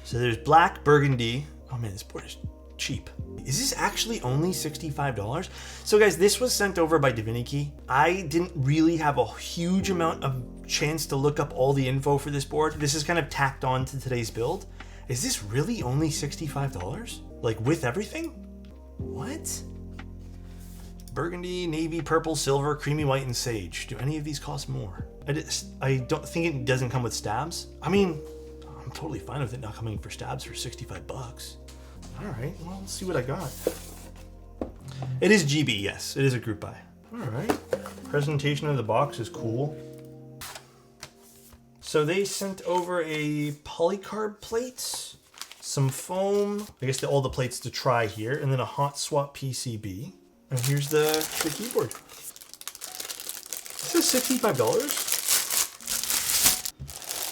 So there's black, burgundy. Oh man, this board is cheap. Is this actually only $65? So guys, this was sent over by Divinity. I didn't really have a huge amount of chance to look up all the info for this board. This is kind of tacked on to today's build. Is this really only $65? Like with everything? What? Burgundy, navy, purple, silver, creamy white, and sage. Do any of these cost more? I don't think it doesn't come with stabs. I mean, I'm totally fine with it not coming for stabs for 65 bucks. All right, well, let's see what I got. It is GB, yes. It is a group buy. All right. Presentation of the box is cool. So they sent over a polycarb plate, some foam, I guess all the plates to try here, and then a hot swap PCB. And here's the keyboard. This is $65.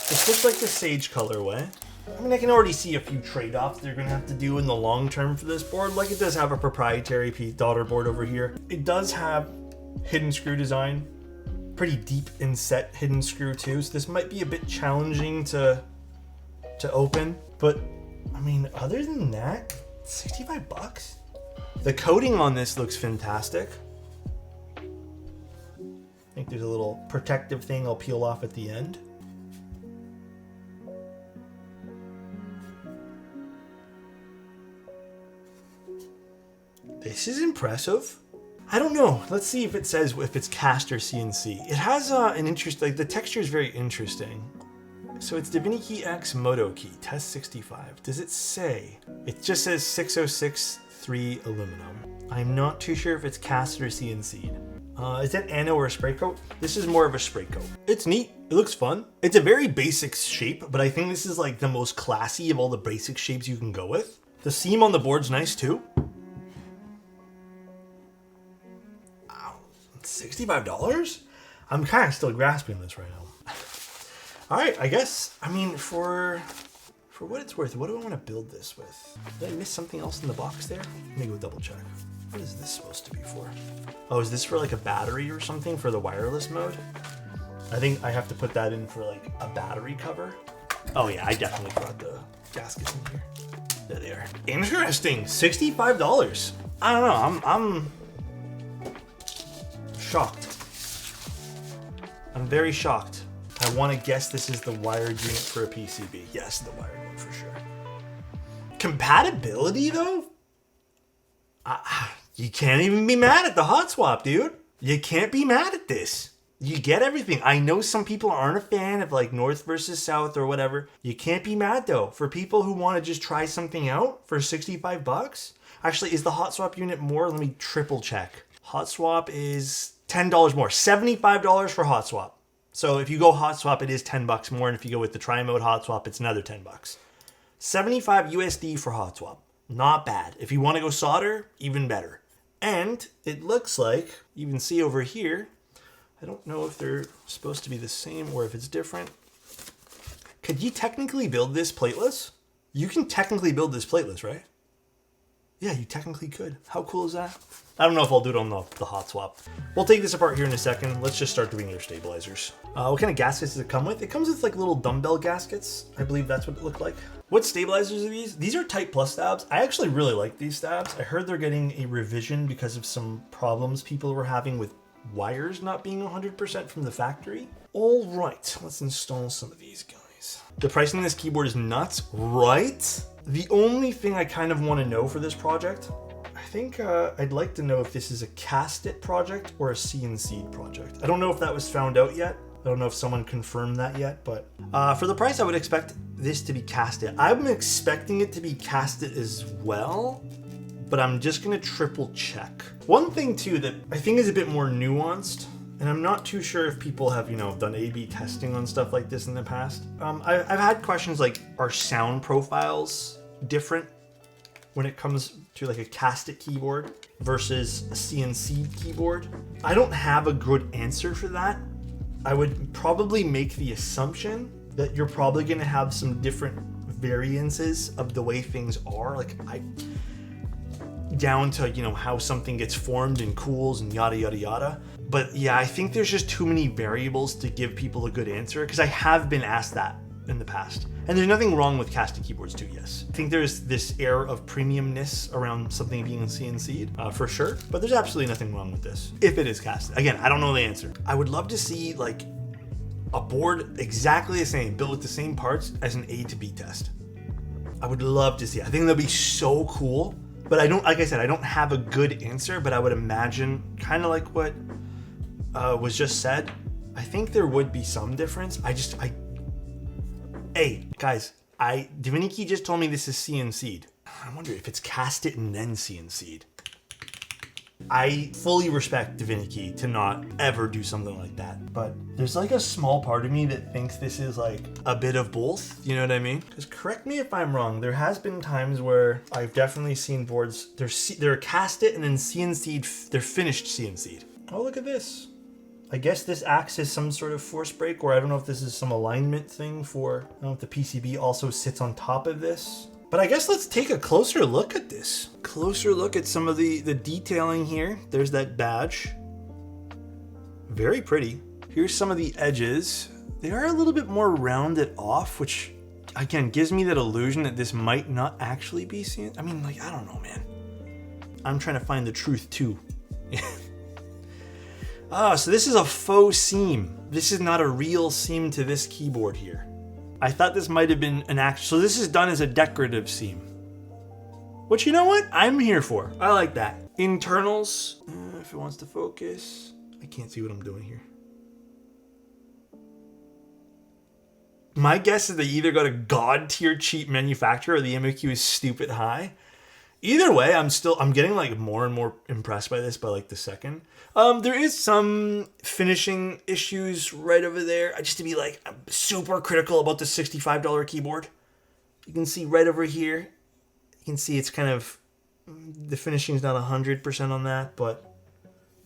This looks like the Sage colorway. I mean, I can already see a few trade-offs they're going to have to do in the long term for this board. Like, it does have a proprietary daughter board over here. It does have hidden screw design. Pretty deep inset hidden screw too. So this might be a bit challenging to open. But, I mean, other than that, 65 bucks? The coating on this looks fantastic. I think there's a little protective thing I'll peel off at the end. This is impressive. I don't know. Let's see if it says if it's cast or CNC. It has an interest, like the texture is very interesting. So it's Divinity X Moto Key, test 65. Does it say? It just says 606-3 aluminum. I'm not too sure if it's cast or CNC'd. Is that anno or a spray coat? This is more of a spray coat. It's neat. It looks fun. It's a very basic shape, but I think this is like the most classy of all the basic shapes you can go with. The seam on the board's nice too. $65? I'm kind of still grasping this right now. All right, I guess, I mean, for what it's worth, what do I want to build this with? Did I miss something else in the box there? Let me go double check. What is this supposed to be for? Oh, is this for like a battery or something for the wireless mode? I think I have to put that in for like a battery cover. Oh yeah, I definitely brought the gaskets in here. There they are. Interesting, $65. I don't know, I'm shocked. I'm very shocked. I want to guess this is the wired unit for a PCB. Yes, the wired one for sure. Compatibility though? You can't even be mad at the hot swap, dude. You can't be mad at this. You get everything. I know some people aren't a fan of like north versus south or whatever. You can't be mad though. For people who want to just try something out for 65 bucks. Actually, is the hot swap unit more? Let me triple check. Hot swap is $10 more, $75 for hot swap. So if you go hot swap, it is 10 bucks more. And if you go with the tri-mode hot swap, it's another 10 bucks. 75 USD for hot swap. Not bad. If you want to go solder, even better. And it looks like, you can see over here, I don't know if they're supposed to be the same or if it's different. Could you technically build this plateless? You can technically build this plateless, right? Yeah, you technically could. How cool is that? I don't know if I'll do it on the hot swap. We'll take this apart here in a second. Let's just start doing their stabilizers. What kind of gaskets does it come with? It comes with like little dumbbell gaskets. I believe that's what it looked like. What stabilizers are these? These are Type Plus stabs. I actually really like these stabs. I heard they're getting a revision because of some problems people were having with wires not being 100% from the factory. All right, let's install some of these guys. The pricing of this keyboard is nuts, right? The only thing I kind of want to know for this project, I think I'd like to know if this is a cast it project or a CNC project. I don't know if that was found out yet. I don't know if someone confirmed that yet, but for the price, I would expect this to be cast it. I'm expecting it to be cast it as well, but I'm just gonna triple check. One thing too that I think is a bit more nuanced, and I'm not too sure if people have, done A/B testing on stuff like this in the past. I've had questions like, are sound profiles different when it comes to like a cast it keyboard versus a CNC keyboard? I don't have a good answer for that. I would probably make the assumption that you're probably gonna have some different variances of the way things are. Down to, how something gets formed and cools and yada, yada, yada. But yeah, I think there's just too many variables to give people a good answer because I have been asked that in the past. And there's nothing wrong with casted keyboards too, yes. I think there's this air of premiumness around something being CNC'd, for sure, but there's absolutely nothing wrong with this, if it is casted. Again, I don't know the answer. I would love to see like a board exactly the same, built with the same parts as an A to B test. I would love to see it. I think that'd be so cool, but I don't, like I said, I don't have a good answer, but I would imagine kind of like what was just said. I think there would be some difference. Hey, guys, Divinity just told me this is CNC'd. I wonder if it's cast it and then CNC'd. I fully respect Divinity to not ever do something like that, but there's like a small part of me that thinks this is like a bit of both, you know what I mean? Because correct me if I'm wrong, there has been times where I've definitely seen boards, they're cast it and then CNC'd, they're finished CNC'd. Oh, look at this. I guess this acts as some sort of force break, or I don't know if this is some alignment thing for, I don't know if the PCB also sits on top of this. But I guess let's take a closer look at this. Closer look at some of the detailing here. There's that badge. Very pretty. Here's some of the edges. They are a little bit more rounded off, which again gives me that illusion that this might not actually be CNC. I mean, like, I don't know, man. I'm trying to find the truth too. So this is a faux seam. This is not a real seam to this keyboard here. I thought this might have been an actual, so this is done as a decorative seam. Which, you know what? I'm here for. I like that. Internals, if it wants to focus. I can't see what I'm doing here. My guess is they either got a god tier cheap manufacturer or the MOQ is stupid high. Either way, I'm getting like more and more impressed by this by like the second. There is some finishing issues right over there. Just to be like, I'm super critical about the $65 keyboard. You can see right over here. You can see it's kind of, the finishing's not 100% on that, but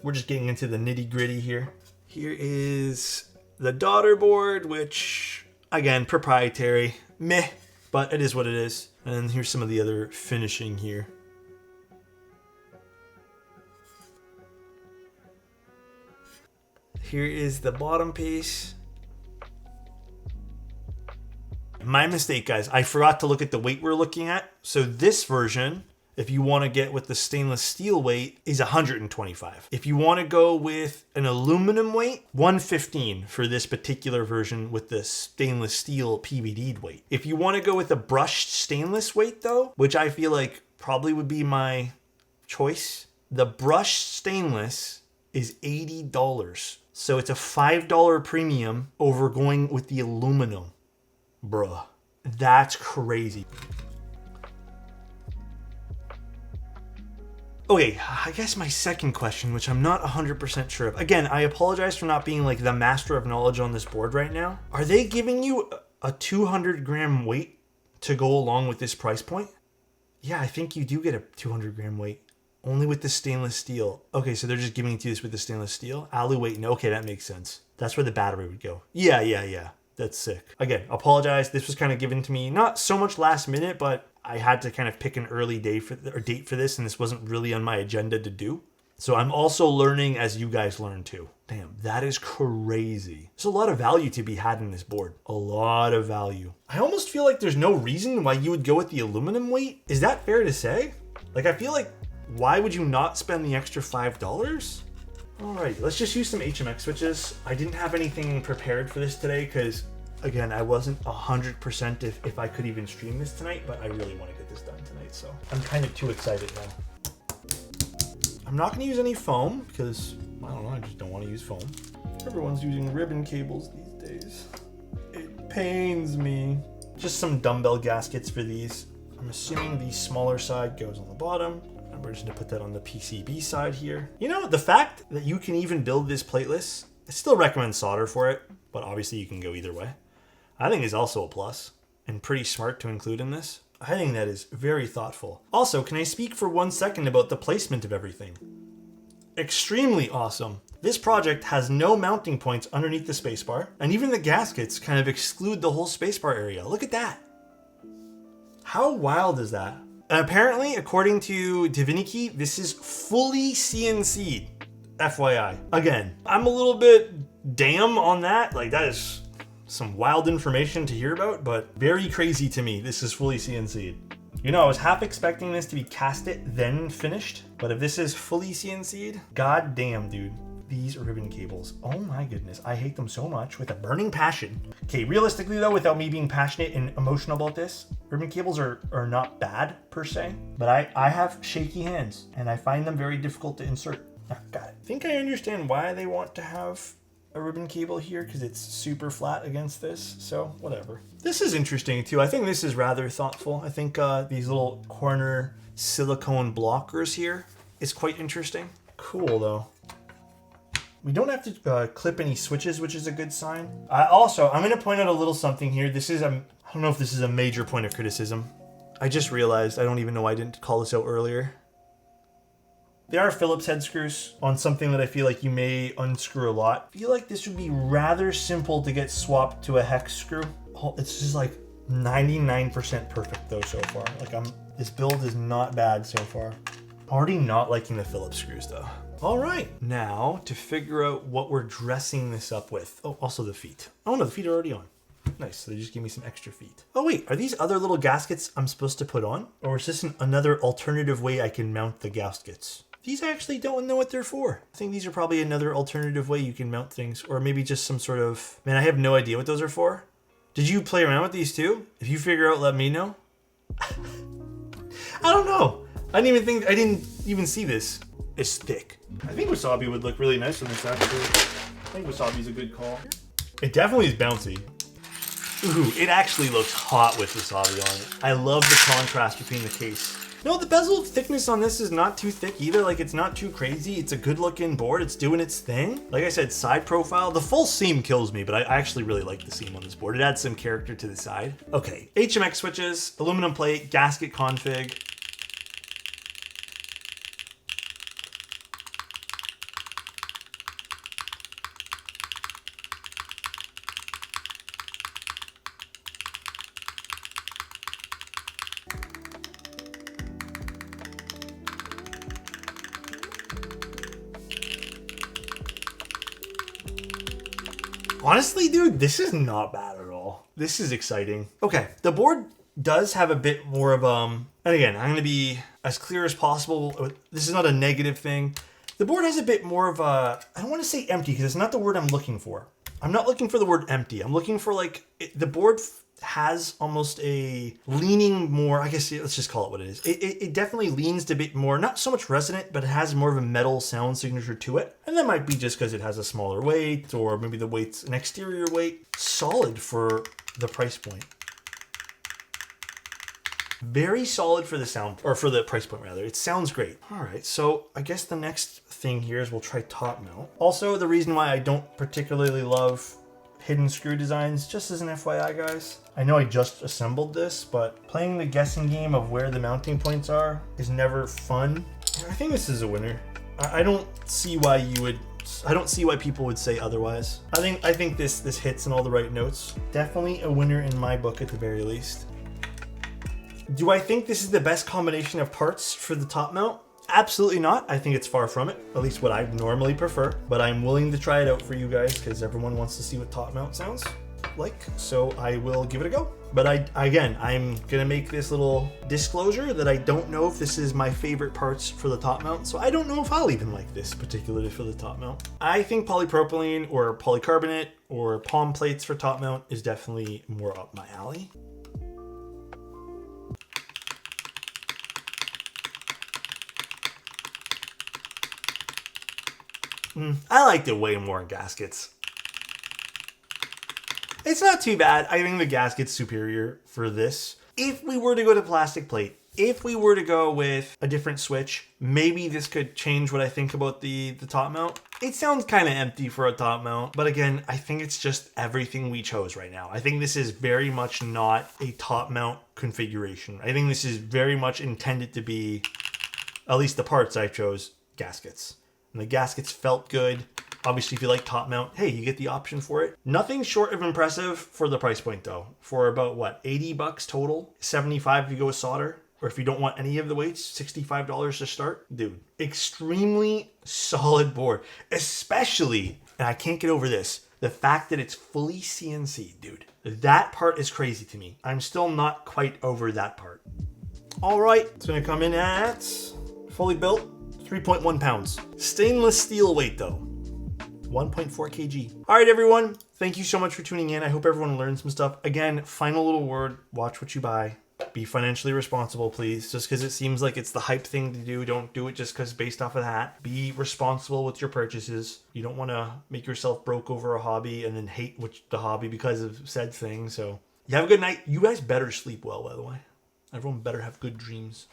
we're just getting into the nitty gritty here. Here is the daughter board, which again, proprietary, meh, but it is what it is. And then here's some of the other finishing here. Here is the bottom piece. My mistake, guys. I forgot to look at the weight we're looking at. So this version, if you want to get with the stainless steel weight, is 125. If you want to go with an aluminum weight, 115 for this particular version with the stainless steel PVD'd weight. If you want to go with a brushed stainless weight though, which I feel like probably would be my choice, the brushed stainless is $80. So it's a $5 premium over going with the aluminum. Bruh, that's crazy. Okay, I guess my second question, which I'm not 100% sure of. Again, I apologize for not being like the master of knowledge on this board right now. Are they giving you a 200 gram weight to go along with this price point? Yeah, I think you do get a 200 gram weight. Only with the stainless steel. Okay, so they're just giving it to us with the stainless steel. Alu weight, no, okay, that makes sense. That's where the battery would go. Yeah. That's sick. Again, apologize. This was kind of given to me, not so much last minute, but I had to kind of pick an early date for this, and this wasn't really on my agenda to do. So I'm also learning as you guys learn too. Damn, that is crazy. There's a lot of value to be had in this board. A lot of value. I almost feel like there's no reason why you would go with the aluminum weight. Is that fair to say? Like, I feel like, why would you not spend the extra $5? Alright, let's just use some HMX switches. I didn't have anything prepared for this today because, again, I wasn't 100% if I could even stream this tonight, but I really want to get this done tonight, so I'm kind of too excited now. I'm not going to use any foam because, I don't know, I just don't want to use foam. Everyone's using ribbon cables these days. It pains me. Just some dumbbell gaskets for these. I'm assuming the smaller side goes on the bottom. We're just gonna put that on the PCB side here. You know, the fact that you can even build this plateless, I still recommend solder for it, but obviously you can go either way. I think is also a plus and pretty smart to include in this. I think that is very thoughtful. Also, can I speak for 1 second about the placement of everything? Extremely awesome. This project has no mounting points underneath the spacebar, and even the gaskets kind of exclude the whole spacebar area. Look at that. How wild is that? And apparently, according to Divinity, this is fully CNC'd. FYI. Again, I'm a little bit damn on that. Like, that is some wild information to hear about, but very crazy to me. This is fully CNC'd. You know, I was half expecting this to be cast it, then finished, but if this is fully CNC'd, god damn, dude. These ribbon cables. Oh my goodness, I hate them so much with a burning passion. Okay, realistically though, without me being passionate and emotional about this, ribbon cables are not bad per se, but I have shaky hands and I find them very difficult to insert. Got it. I think I understand why they want to have a ribbon cable here, because it's super flat against this, so whatever. This is interesting too. I think this is rather thoughtful. I think these little corner silicone blockers here is quite interesting. Cool though. We don't have to clip any switches, which is a good sign. I'm going to point out a little something here. This is, I don't know if this is a major point of criticism. I just realized, I don't even know why I didn't call this out earlier. There are Phillips head screws on something that I feel like you may unscrew a lot. I feel like this would be rather simple to get swapped to a hex screw. It's just like 99% perfect though so far. Like this build is not bad so far. Already not liking the Phillips screws though. All right, now to figure out what we're dressing this up with. Oh, also the feet. Oh no, the feet are already on. Nice, so they just gave me some extra feet. Oh wait, are these other little gaskets I'm supposed to put on? Or is this another alternative way I can mount the gaskets? These I actually don't know what they're for. I think these are probably another alternative way you can mount things, or maybe just some sort of, man, I have no idea what those are for. Did you play around with these too? If you figure out, let me know. I don't know. I didn't even see this. It's thick. I think wasabi would look really nice on this actually. I think wasabi's a good call. It definitely is bouncy. Ooh, it actually looks hot with wasabi on it. I love the contrast between the case. No, the bezel thickness on this is not too thick either. Like, it's not too crazy. It's a good looking board. It's doing its thing. Like I said, side profile. The full seam kills me, but I actually really like the seam on this board. It adds some character to the side. Okay, HMX switches, aluminum plate, gasket config. Honestly, dude, this is not bad at all. This is exciting. Okay, the board does have a bit more of, and again, I'm gonna be as clear as possible. This is not a negative thing. The board has a bit more of a, I don't wanna say empty because it's not the word I'm looking for. I'm not looking for the word empty. I'm looking for like, the board has almost a leaning more, I guess, let's just call it what it is. It definitely leans a bit more, not so much resonant, but it has more of a metal sound signature to it. And that might be just because it has a smaller weight, or maybe the weight's an exterior weight. Solid for the price point. Very solid for the sound, or for the price point rather. It sounds great. All right, so I guess the next thing here is we'll try top mount. Also, the reason why I don't particularly love hidden screw designs, just as an FYI guys. I know I just assembled this, but playing the guessing game of where the mounting points are is never fun. I think this is a winner. I don't see why people would say otherwise. I think this hits in all the right notes. Definitely a winner in my book at the very least. Do I think this is the best combination of parts for the top mount? Absolutely not. I think it's far from it, at least what I normally prefer, but I'm willing to try it out for you guys because everyone wants to see what top mount sounds like, so I will give it a go. But I'm gonna make this little disclosure that I don't know if this is my favorite parts for the top mount, so I don't know if I'll even like this particularly for the top mount. I think polypropylene or polycarbonate or palm plates for top mount is definitely more up my alley. I liked it way more in gaskets. It's not too bad. I think the gasket's superior for this. If we were to go to plastic plate, if we were to go with a different switch, maybe this could change what I think about the top mount. It sounds kind of empty for a top mount, but again, I think it's just everything we chose right now. I think this is very much not a top mount configuration. I think this is very much intended to be, at least the parts I chose, gaskets. And the gaskets felt good. Obviously, if you like top mount, hey, you get the option for it. Nothing short of impressive for the price point though. For about what, 80 bucks total? 75 if you go with solder. Or if you don't want any of the weights, $65 to start. Dude, extremely solid board. Especially, and I can't get over this, The fact that it's fully CNC, dude. That part is crazy to me. I'm still not quite over that part. All right, it's gonna come in at, fully built, 3.1 pounds. Stainless steel weight though, 1.4 kg. All right, everyone. Thank you so much for tuning in. I hope everyone learned some stuff. Again, final little word, watch what you buy. Be financially responsible, please. Just because it seems like it's the hype thing to do, don't do it just because based off of that. Be responsible with your purchases. You don't want to make yourself broke over a hobby and then hate the hobby because of said thing. So you have a good night. You guys better sleep well, by the way. Everyone better have good dreams.